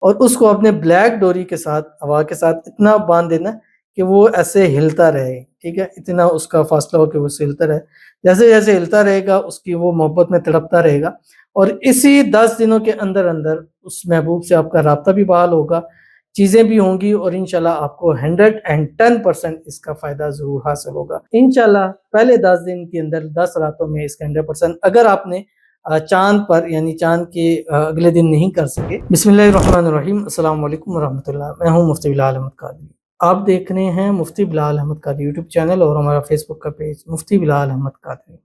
اور اس کو اپنے بلیک ڈوری کے ساتھ ہوا کے ساتھ اتنا باندھ دینا کہ وہ ایسے ہلتا رہے، ٹھیک ہے، اتنا اس کا فاصلہ ہو کہ وہ ہلتا رہے، جیسے جیسے ہلتا رہے گا اس کی وہ محبت میں تڑپتا رہے گا، اور اسی 10 دنوں کے اندر اندر اس محبوب سے آپ کا رابطہ بھی بحال ہوگا، چیزیں بھی ہوں گی، اور انشاءاللہ آپ کو 110% اس کا فائدہ ضرور حاصل ہوگا انشاءاللہ۔ پہلے 10 دن کے اندر 10 راتوں میں اس کا 100%، اگر آپ نے چاند پر یعنی چاند کے اگلے دن نہیں کر سکے۔ بسم اللہ الرحمن الرحیم، السلام علیکم ورحمۃ اللہ، میں ہوں مفتی بلال احمد قادری، آپ دیکھ رہے ہیں مفتی بلال احمد قادری یوٹیوب چینل اور ہمارا فیس بک کا پیج مفتی بلال احمد قادری۔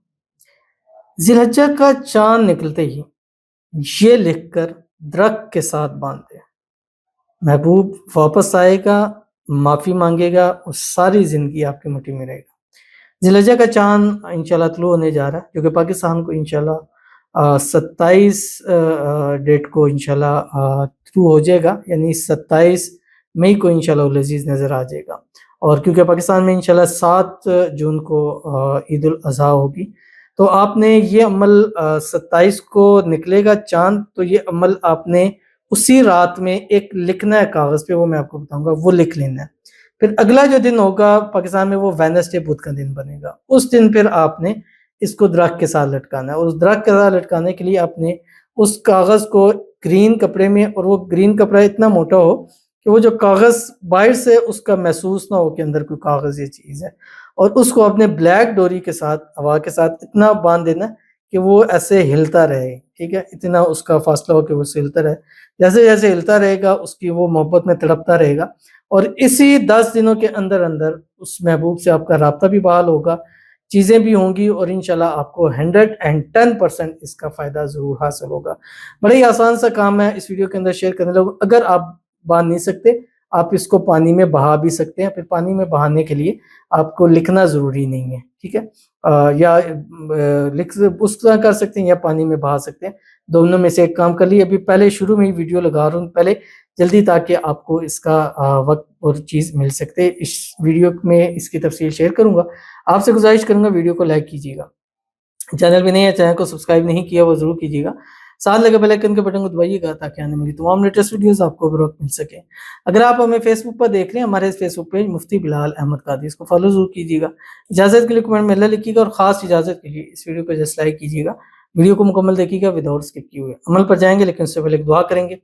ذی الحجہ کا چاند نکلتے ہی یہ لکھ کر درخت کے ساتھ باندھ دیں، محبوب واپس آئے گا، معافی مانگے گا، اور ساری زندگی آپ کی مٹھی میں رہے گا۔ ذی الحجہ کا چاند انشاءاللہ طلوع ہونے جا رہا ہے، جو کہ پاکستان کو انشاءاللہ 27 ڈیٹ کو انشاءاللہ طلوع ہو جائے گا، یعنی 27 مئی کو انشاءاللہ العزیز نظر آ جائے گا، اور کیونکہ پاکستان میں انشاءاللہ 7 جون کو عید الاضحیٰ ہوگی، تو آپ نے یہ عمل 27 کو نکلے گا چاند، تو یہ عمل آپ نے اسی رات میں ایک لکھنا ہے کاغذ پہ، وہ میں آپ کو بتاؤں گا، وہ لکھ لینا ہے۔ پھر اگلا جو دن ہوگا پاکستان میں وہ وینسڈے بدھ کا دن بنے گا، اس دن پھر آپ نے اس کو درخت کے ساتھ لٹکانا ہے، اور اس درخت کے ساتھ لٹکانے کے لیے آپ نے اس کاغذ کو گرین کپڑے میں، اور وہ گرین کپڑا اتنا موٹا ہو کہ وہ جو کاغذ باہر سے اس کا محسوس نہ ہو کہ اندر کوئی کاغذ یہ چیز ہے، اور اس کو اپنے بلیک ڈوری کے ساتھ ہوا کے ساتھ اتنا باندھ دینا کہ وہ ایسے ہلتا رہے، ٹھیک ہے، اتنا اس کا فاصلہ ہو کہ وہ ہلتا رہے، جیسے جیسے ہلتا رہے گا اس کی وہ محبت میں تڑپتا رہے گا، اور اسی 10 دنوں کے اندر اندر اس محبوب سے آپ کا رابطہ بھی بحال ہوگا، چیزیں بھی ہوں گی، اور انشاءاللہ آپ کو 110% اس کا فائدہ ضرور حاصل ہوگا۔ بڑا ہی آسان سا کام ہے، اس ویڈیو کے اندر شیئر کرنے لوگ، اگر آپ باندھ نہیں سکتے آپ اس کو پانی میں بہا بھی سکتے ہیں، پھر پانی میں بہانے کے لیے آپ کو لکھنا ضروری نہیں ہے، ٹھیک ہے، یا لکھ اس طرح کر سکتے ہیں یا پانی میں بہا سکتے ہیں، دونوں میں سے ایک کام کر لیے۔ ابھی پہلے شروع میں ہی ویڈیو لگا رہا ہوں پہلے جلدی، تاکہ آپ کو اس کا وقت اور چیز مل سکتے۔ اس ویڈیو میں اس کی تفصیل شیئر کروں گا، آپ سے گزارش کروں گا ویڈیو کو لائک کیجیے گا، چینل بھی نہیں ہے، چینل کو سبسکرائب نہیں کیا وہ ضرور کیجیے گا، ساتھ لگے بیل آئیکن کے بٹن کو دبائیے گا تاکہ آنے والی تمام لیٹسٹ ویڈیوز آپ کو بروقت مل سکے۔ اگر آپ ہمیں فیس بک پر دیکھ رہے ہیں، ہمارے فیس بک پیج مفتی بلال احمد قادری، اس کو فالو ضرور کیجیے گا، اجازت کے لیے کمنٹ میں اللہ لکھیے گا، اور خاص اجازت کے لیے اس ویڈیو کو جسٹ لائک کیجیے گا، ویڈیو کو مکمل دیکھیے گا وداؤٹ اسکپ کیے ہوئے۔ عمل پر جائیں گے لیکن اس سے پہلے ایک دعا کریں گے،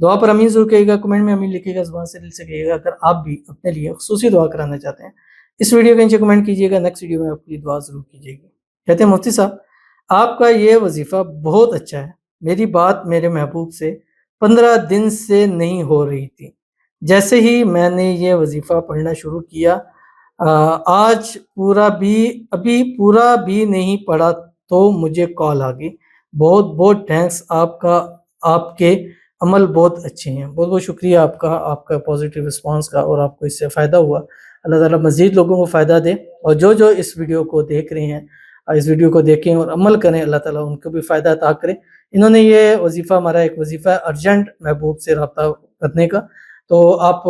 دعا پر امین ضرور کہیے گا، کمنٹ میں امین لکھیے گا، زبان سے دل سے کہیے گا۔ اگر آپ بھی اپنے لیے خصوصی دعا کرانا چاہتے ہیں، اس ویڈیو کے نیچے کمنٹ کیجیے گا، نیکسٹ ویڈیو میں آپ کی دعا ضرور کیجیے گی۔ کہتے ہیں مفتی صاحب آپ کا یہ وظیفہ بہت اچھا ہے، میری بات میرے محبوب سے 15 دن سے نہیں ہو رہی تھی، جیسے ہی میں نے یہ وظیفہ پڑھنا شروع کیا، آج ابھی پورا بھی نہیں پڑھا تو مجھے کال آ گئی، بہت بہت تھینکس، آپ کے عمل بہت اچھے ہیں، بہت بہت شکریہ آپ کا پازیٹیو رسپانس کا، اور آپ کو اس سے فائدہ ہوا۔ اللہ تعالیٰ مزید لوگوں کو فائدہ دے، اور جو اس ویڈیو کو دیکھ رہے ہیں اس ویڈیو کو دیکھیں اور عمل کریں، اللہ تعالیٰ ان کو بھی فائدہ عطا کرے۔ انہوں نے یہ وظیفہ، ہمارا ایک وظیفہ ہے ارجنٹ محبوب سے رابطہ کرنے کا، تو آپ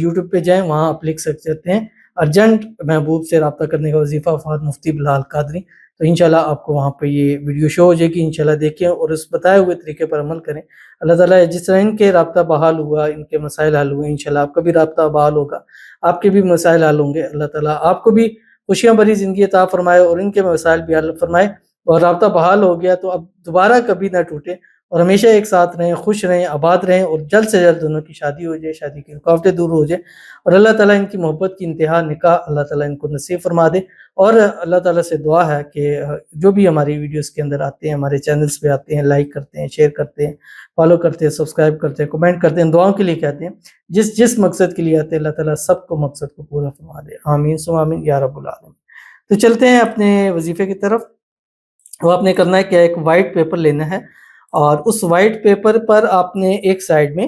یوٹیوب پہ جائیں، وہاں آپ لکھ سکتے ہیں ارجنٹ محبوب سے رابطہ کرنے کا وظیفہ فہد مفتی بلال قادری، تو انشاءاللہ آپ کو وہاں پہ یہ ویڈیو شو ہو جائے گی، انشاءاللہ دیکھیں اور اس بتائے ہوئے طریقے پر عمل کریں۔ اللہ تعالیٰ جس طرح ان کے رابطہ بحال ہوا، ان کے مسائل حل ہوئے، انشاءاللہ آپ کا بھی رابطہ بحال ہوگا، آپ کے بھی مسائل حل ہوں گے، اللہ تعالیٰ آپ کو بھی خوشیاں بھری زندگی عطا فرمائے اور ان کے مسائل بھی حل فرمائے، اور رابطہ بحال ہو گیا تو اب دوبارہ کبھی نہ ٹوٹے، اور ہمیشہ ایک ساتھ رہیں، خوش رہیں، آباد رہیں، اور جلد سے جلد دونوں کی شادی ہو جائے، شادی کی رکاوٹیں دور ہو جائے، اور اللہ تعالیٰ ان کی محبت کی انتہا نکاح اللہ تعالیٰ ان کو نصیب فرما دے۔ اور اللہ تعالیٰ سے دعا ہے کہ جو بھی ہماری ویڈیوز کے اندر آتے ہیں، ہمارے چینلز پہ آتے ہیں، لائک کرتے ہیں، شیئر کرتے ہیں، فالو کرتے ہیں، سبسکرائب کرتے ہیں، کمنٹ کرتے ہیں، دعاؤں کے لیے کہتے ہیں، جس مقصد کے لیے آتے ہیں، اللہ تعالیٰ سب کو مقصد کو پورا فرما دے، آمین ثم آمین یا رب العالمین۔ تو چلتے ہیں اپنے وظیفے کی طرف۔ وہ آپ نے کرنا ہے کہ ایک وائٹ پیپر لینا ہے، اور اس وائٹ پیپر پر آپ نے ایک سائڈ میں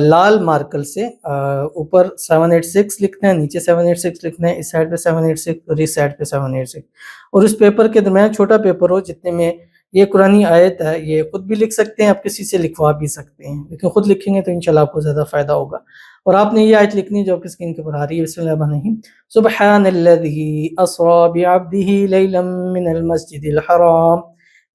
لال مارکر سے اوپر 786 لکھنا ہے، نیچے 786 لکھنا ہے، اس سائڈ پہ 786 اور اس سائڈ پہ 786، اور اس پیپر کے درمیان چھوٹا پیپر ہو جتنے میں یہ قرآنی آیت ہے، یہ خود بھی لکھ سکتے ہیں، آپ کسی سے لکھوا بھی سکتے ہیں، لیکن خود لکھیں گے تو انشاءاللہ آپ کو زیادہ فائدہ ہوگا۔ اور آپ نے یہ آیت لکھنی ہے جو آپ کی اسکرین کے اوپر آ رہی ہے، بسم اللہ الرحمن الرحیم، سبحان الذی اسری بعبدہ لیلا من المسجد الحرام